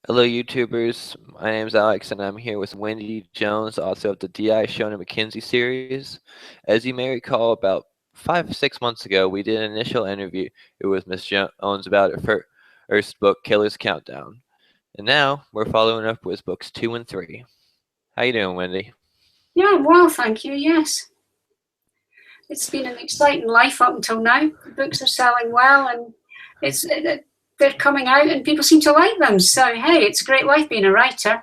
Hello, YouTubers. My name's Alex, and I'm here with Wendy Jones, author of the D.I. Shona McKenzie series. As you may recall, about 5 or 6 months ago, we did an initial interview with Miss Jones about her first book, Killer's Countdown. And now we're following up with books 2 and 3. How you doing, Wendy? Yeah, well, thank you. Yes, it's been an exciting life up until now. The books are selling well, and they're coming out, and people seem to like them. So hey, it's a great life being a writer.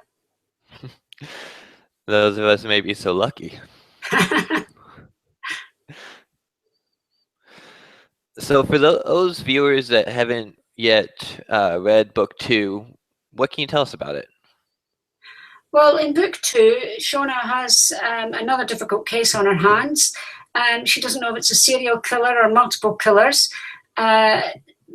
Those of us may be so lucky. So for those viewers that haven't yet read book 2, what can you tell us about it? Well, in book 2, Shona has another difficult case on her hands, and she doesn't know if it's a serial killer or multiple killers.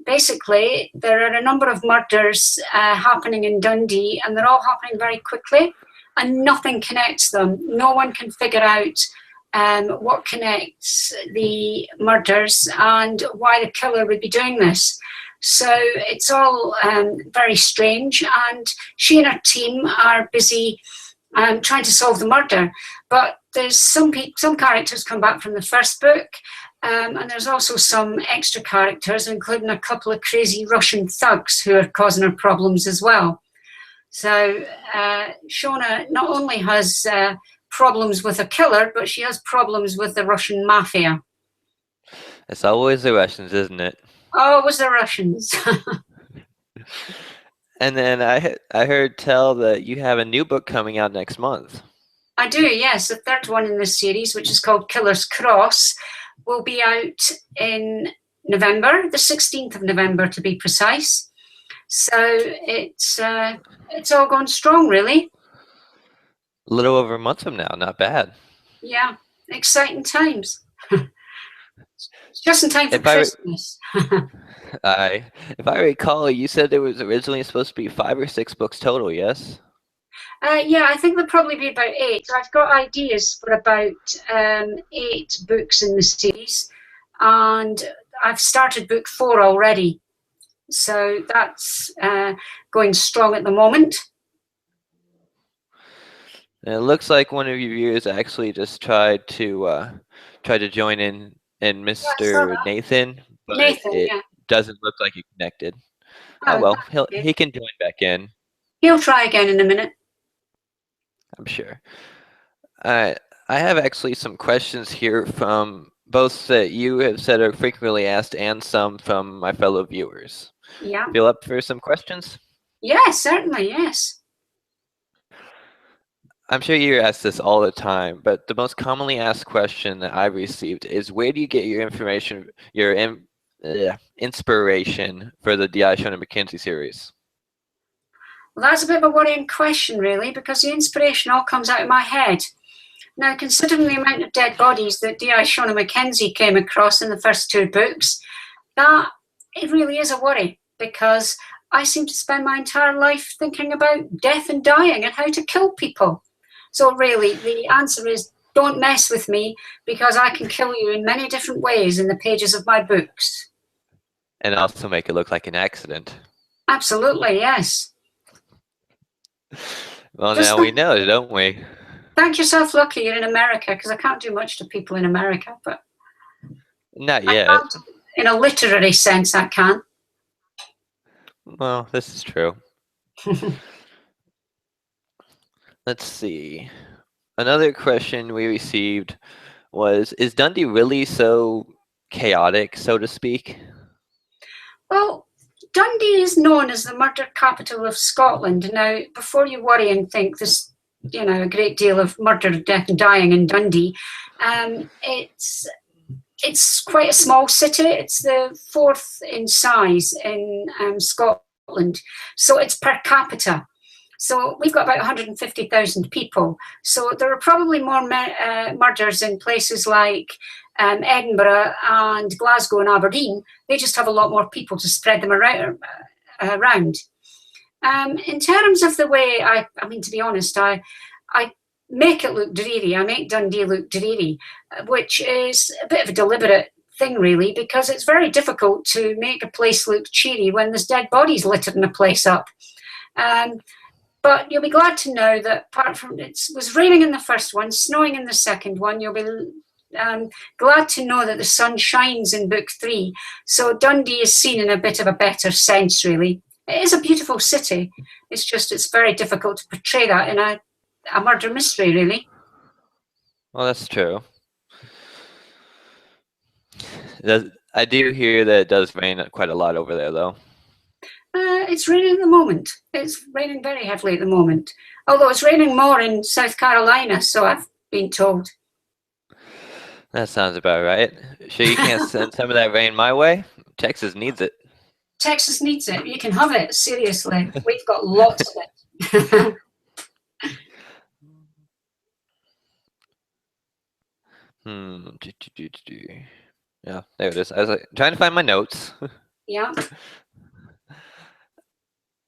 Basically, there are a number of murders happening in Dundee, and they're all happening very quickly, and nothing connects them. No one can figure out what connects the murders and why the killer would be doing this. So it's all very strange, and she and her team are busy trying to solve the murder. But there's some characters come back from the first book, and there's also some extra characters, including a couple of crazy Russian thugs who are causing her problems as well. So Shona not only has problems with a killer, but she has problems with the Russian mafia. It's always the Russians, isn't it? Oh, it was the Russians. And then I heard tell that you have a new book coming out next month. I do, yes. The third one in this series, which is called Killer's Cross, will be out in November, the 16th of November to be precise. So it's all going strong, really. A little over a month from now, not bad. Yeah, exciting times. Just in time for Christmas. If I recall, you said there was originally supposed to be 5 or 6 books total, yes? Yeah, I think there'll probably be about 8. I've got ideas for about 8 books in the series, and I've started book 4 already. So that's going strong at the moment. And it looks like one of your viewers actually just tried to join in Mr. Nathan, but Nathan, it yeah. doesn't look like he connected. Oh, well, okay. he can join back in. He'll try again in a minute. I'm sure. I have actually some questions here from both that you have said are frequently asked and some from my fellow viewers. Yeah. Feel up for some questions? Yes, certainly, yes. I'm sure you ask this all the time, but the most commonly asked question that I've received is, where do you get your information, your inspiration for the D.I. Shona McKenzie series? Well, that's a bit of a worrying question, really, because the inspiration all comes out of my head. Now, considering the amount of dead bodies that D.I. Shona McKenzie came across in the first 2 books, that it really is a worry, because I seem to spend my entire life thinking about death and dying and how to kill people. So really, the answer is, don't mess with me, because I can kill you in many different ways in the pages of my books. And also make it look like an accident. Absolutely, yes. Well, now we know, don't we? Thank yourself lucky you're in America, because I can't do much to people in America, but not yet. In a literary sense, I can. Well, this is true. Let's see. Another question we received was, is Dundee really so chaotic, so to speak? Well, Dundee is known as the murder capital of Scotland. Now, before you worry and think there's, a great deal of murder, death and dying in Dundee, it's quite a small city. It's the 4th in size in Scotland. So it's per capita. So we've got about 150,000 people. So there are probably more murders in places like Edinburgh and Glasgow and Aberdeen. They just have a lot more people to spread them around. In terms of the way, to be honest, I make it look dreary. I make Dundee look dreary, which is a bit of a deliberate thing, really, because it's very difficult to make a place look cheery when there's dead bodies littering the place up. But you'll be glad to know that apart from it was raining in the first one, snowing in the second one, you'll be glad to know that the sun shines in book 3. So Dundee is seen in a bit of a better sense, really. It is a beautiful city. It's just it's very difficult to portray that in a murder mystery, really. Well, that's true. I do hear that it does rain quite a lot over there, though. It's raining at the moment. It's raining very heavily at the moment. Although it's raining more in South Carolina, so I've been told. That sounds about right. Sure you can't send some of that rain my way? Texas needs it. Texas needs it. You can have it, seriously. We've got lots of it. Yeah, there it is. I was trying to find my notes. Yeah.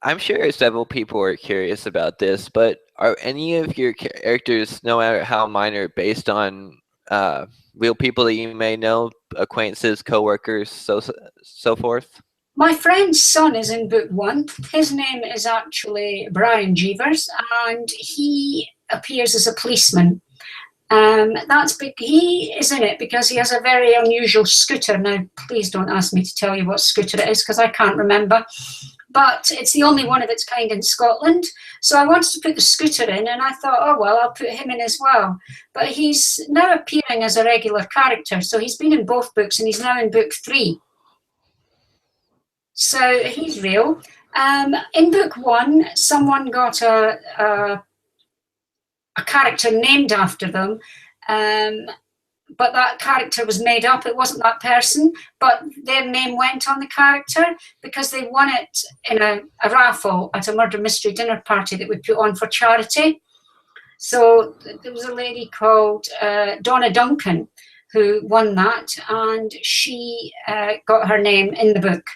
I'm sure several people are curious about this, but are any of your characters, no matter how minor, based on real people that you may know, acquaintances, coworkers, so forth? My friend's son is in book 1. His name is actually Brian Jeevers, and he appears as a policeman. That's big. He is in it because he has a very unusual scooter. Now, please don't ask me to tell you what scooter it is because I can't remember. But it's the only one of its kind in Scotland. So I wanted to put the scooter in, and I thought, oh, well, I'll put him in as well. But he's now appearing as a regular character. So he's been in both books, and he's now in book 3. So he's real. In book 1, someone got a character named after them, but that character was made up. It wasn't that person, but their name went on the character because they won it in a raffle at a murder mystery dinner party that we put on for charity. So there was a lady called Donna Duncan who won that, and she got her name in the book.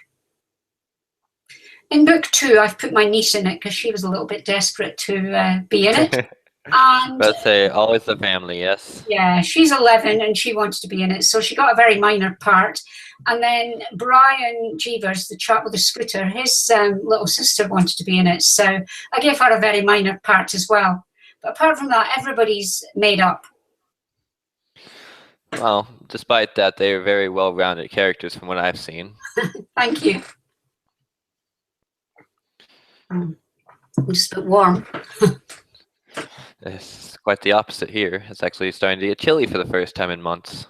In book 2, I've put my niece in it because she was a little bit desperate to be in it. And let's say always the family, yes. Yeah, she's 11 and she wanted to be in it, so she got a very minor part. And then Brian Jeevers, the chap with the scooter, his little sister wanted to be in it, so I gave her a very minor part as well. But apart from that, everybody's made up. Well, despite that, they are very well-rounded characters from what I've seen. Thank you. I'm just a bit warm. It's quite the opposite here. It's actually starting to get chilly for the first time in months.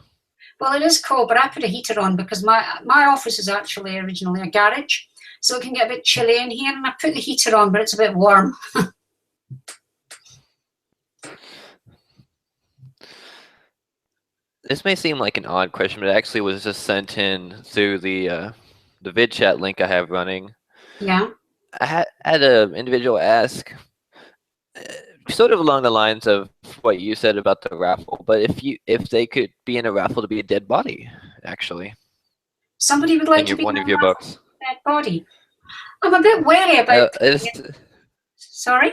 Well, it is cold, but I put a heater on because my office is actually originally a garage, so it can get a bit chilly in here, and I put the heater on, but it's a bit warm. This may seem like an odd question, but it actually was just sent in through the vid chat link I have running. Yeah. I had an individual ask, sort of along the lines of what you said about the raffle, but if they could be in a raffle to be a dead body, actually. Somebody would like to be one of your books. Dead body. I'm a bit wary about. Sorry.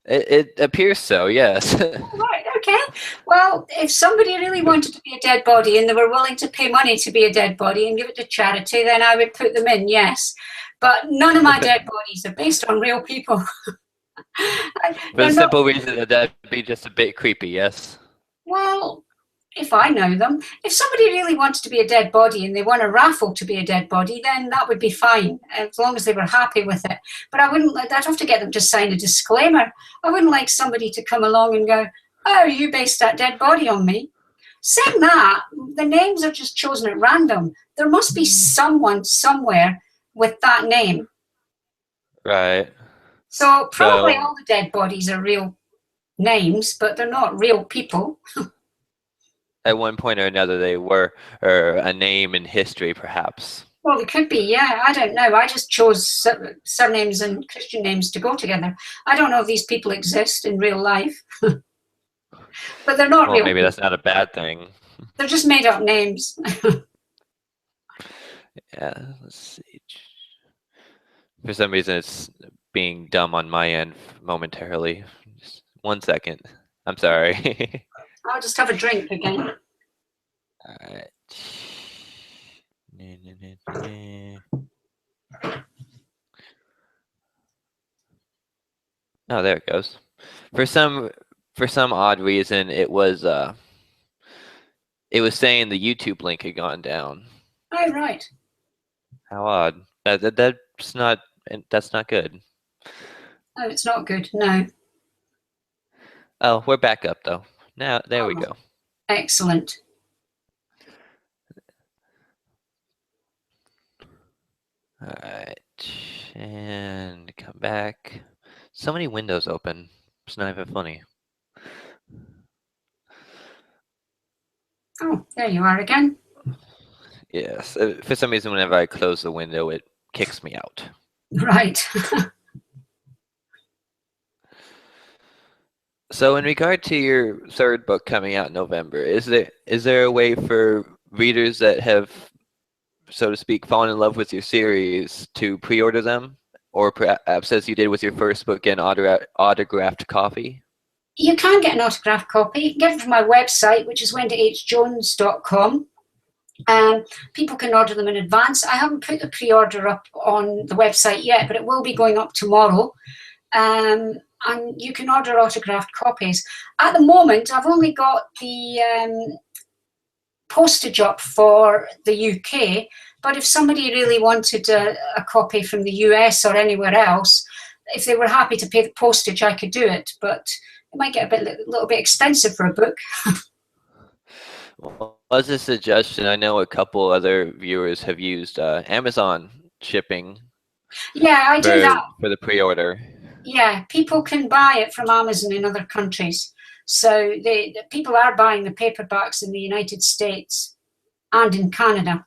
It appears so, yes. Right. Okay. Well, if somebody really wanted to be a dead body and they were willing to pay money to be a dead body and give it to charity, then I would put them in. Yes. But none of my dead bodies are based on real people. For the simple reason that that'd be just a bit creepy, yes? Well, if I know them. If somebody really wanted to be a dead body and they won a raffle to be a dead body, then that would be fine, as long as they were happy with it. But I'd have to get them to sign a disclaimer. I wouldn't like somebody to come along and go, oh, you based that dead body on me. Saying that, the names are just chosen at random. There must be someone somewhere with that name. Right. So probably all the dead bodies are real names, but they're not real people. At one point or another, they were a name in history, perhaps. Well, they could be, yeah. I don't know. I just chose surnames and Christian names to go together. I don't know if these people exist in real life. But they're not real. Maybe that's not a bad thing. They're just made up names. Yeah, let's see. For some reason, it's being dumb on my end momentarily. Just 1 second. I'm sorry. I'll just have a drink again. All right. Oh, there it goes. For some odd reason, it was saying the YouTube link had gone down. Oh, right. How odd. That's not good. Oh, it's not good. No. Oh, we're back up though. Now there we Oh, go. excellent. All right, and come back. So many windows open. It's not even funny. Oh, there you are again. Yes. For some reason, whenever I close the window, it kicks me out. Right. So, in regard to your third book coming out in November, is there a way for readers that have, so to speak, fallen in love with your series to pre-order them, or perhaps as you did with your first book, get an autographed copy? You can get an autographed copy. You can get it from my website, which is wendyhjones.com. People can order them in advance. I haven't put the pre-order up on the website yet, but it will be going up tomorrow. And you can order autographed copies. At the moment, I've only got the postage up for the UK, but if somebody really wanted a copy from the US or anywhere else, if they were happy to pay the postage, I could do it, but it might get a little bit expensive for a book. Well, as a suggestion, I know a couple other viewers have used Amazon shipping Yeah, I do that. for the pre-order. Yeah, people can buy it from Amazon in other countries. So the people are buying the paperbacks in the United States and in Canada.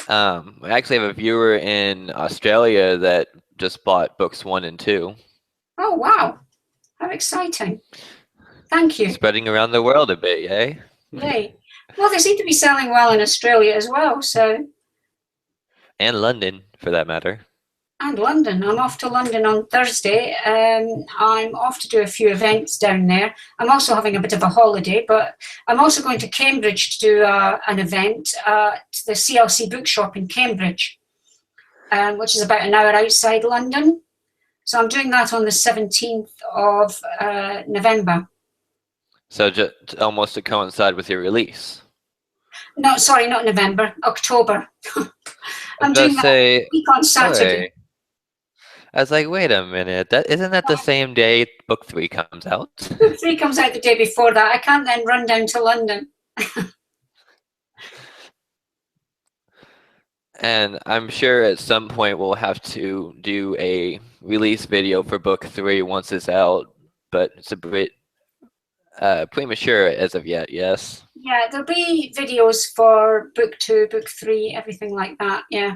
I actually have a viewer in Australia that just bought books 1 and 2. Oh, wow. How exciting. Thank you. Spreading around the world a bit, yay? Yay. Well, they seem to be selling well in Australia as well, so. And London, for that matter. And London. I'm off to London on Thursday. I'm off to do a few events down there. I'm also having a bit of a holiday, but I'm also going to Cambridge to do an event at the CLC bookshop in Cambridge, which is about an hour outside London. So I'm doing that on the 17th of November. So just almost to coincide with your release. No, sorry, not November, October. I'm doing that say, week on Saturday. Wait. I was like, wait a minute, isn't that the same day book 3 comes out? Book 3 comes out the day before that. I can't then run down to London. And I'm sure at some point we'll have to do a release video for book 3 once it's out, but it's a bit premature as of yet, yes? Yeah, there'll be videos for book 2, book 3, everything like that, yeah.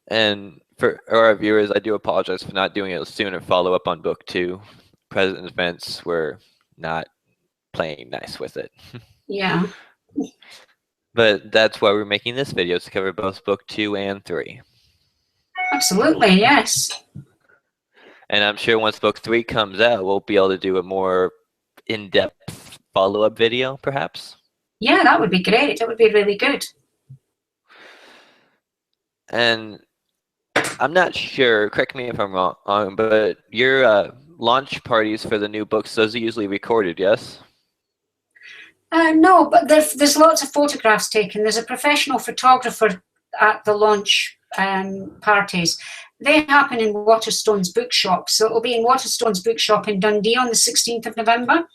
And for our viewers, I do apologize for not doing it sooner. Follow up on book 2. President events were not playing nice with it. Yeah. But that's why we're making this video, to cover both book 2 and 3. Absolutely, yes. And I'm sure once book 3 comes out, we'll be able to do a more in-depth follow-up video, perhaps. Yeah, that would be great. That would be really good. And I'm not sure, correct me if I'm wrong, but your launch parties for the new books, those are usually recorded, yes? No, but there's lots of photographs taken. There's a professional photographer at the launch parties. They happen in Waterstone's bookshop. So it'll be in Waterstone's bookshop in Dundee on the 16th of November.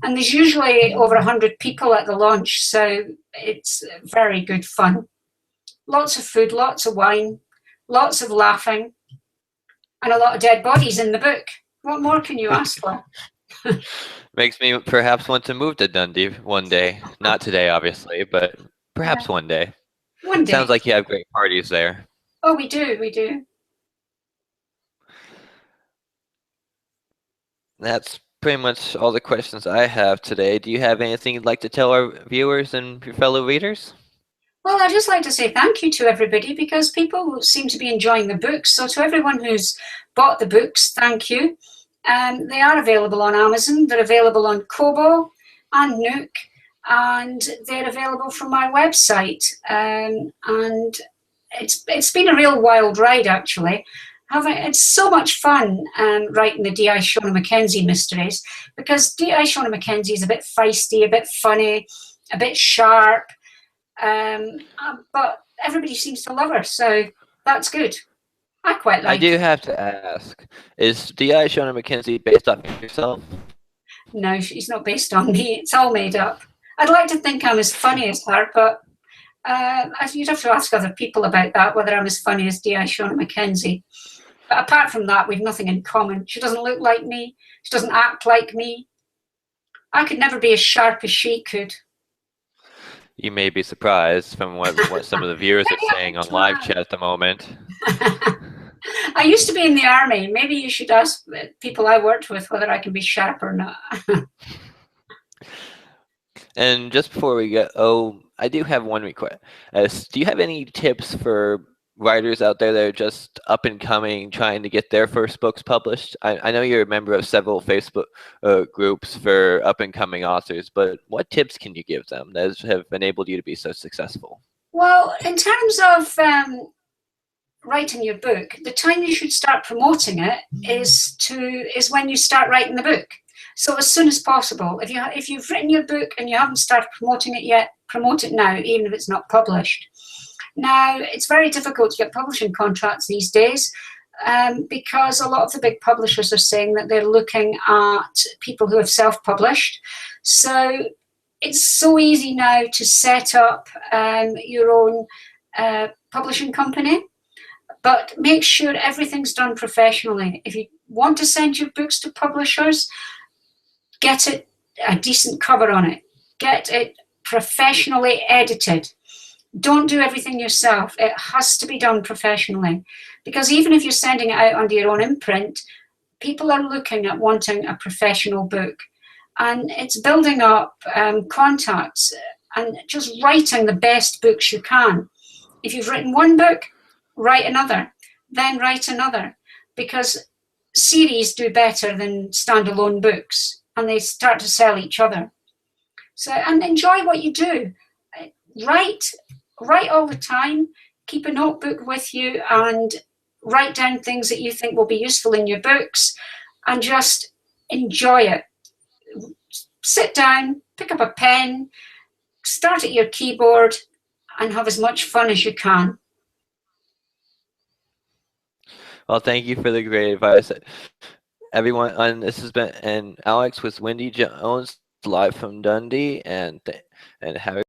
And there's usually over 100 people at the launch. So it's very good fun. Lots of food, lots of wine, lots of laughing, and a lot of dead bodies in the book. What more can you ask for? Makes me perhaps want to move to Dundee one day. Not today, obviously, but perhaps one day. One day. Sounds like you have great parties there. Oh, we do, we do. That's pretty much all the questions I have today. Do you have anything you'd like to tell our viewers and your fellow readers? Well, I'd just like to say thank you to everybody, because people seem to be enjoying the books. So to everyone who's bought the books, thank you. They are available on Amazon. They're available on Kobo and Nook, and they're available from my website. And it's been a real wild ride, actually. It's so much fun writing the D.I. Shona McKenzie mysteries, because D.I. Shona McKenzie is a bit feisty, a bit funny, a bit sharp, but everybody seems to love her, so that's good. I quite I like do it. have to ask: is D.I. Shona McKenzie based off yourself? No, she's not based on me. It's all made up. I'd like to think I'm as funny as her, but you'd have to ask other people about that, whether I'm as funny as D.I. Shona McKenzie. But apart from that, we've nothing in common. She doesn't look like me. She doesn't act like me. I could never be as sharp as she could. You may be surprised from what some of the viewers are Maybe I saying could on live try. chat at the moment. I used to be in the army. Maybe you should ask people I worked with whether I can be sharp or not. And just before we go, I do have one request. Do you have any tips for writers out there that are just up and coming, trying to get their first books published? I know you're a member of several Facebook groups for up and coming authors, but what tips can you give them that have enabled you to be so successful? Well, in terms of writing your book, the time you should start promoting it is when you start writing the book. So as soon as possible. If you've written your book and you haven't started promoting it yet, promote it now, even if it's not published. Now, it's very difficult to get publishing contracts these days, because a lot of the big publishers are saying that they're looking at people who have self-published. So it's so easy now to set up your own publishing company, but make sure everything's done professionally. If you want to send your books to publishers, get it a decent cover on it. Get it professionally edited. Don't do everything yourself. It has to be done professionally, because even if you're sending it out under your own imprint, people are looking at wanting a professional book, and it's building up contacts and just writing the best books you can. If you've written one book, write another, then write another, because series do better than standalone books, and they start to sell each other. So, and enjoy what you do. Write all the time. Keep a notebook with you and write down things that you think will be useful in your books, and just enjoy it. Sit down, pick up a pen, start at your keyboard, and have as much fun as you can. Well, thank you for the great advice. Everyone, and this has been Alex with Wendy Jones live from Dundee, and have a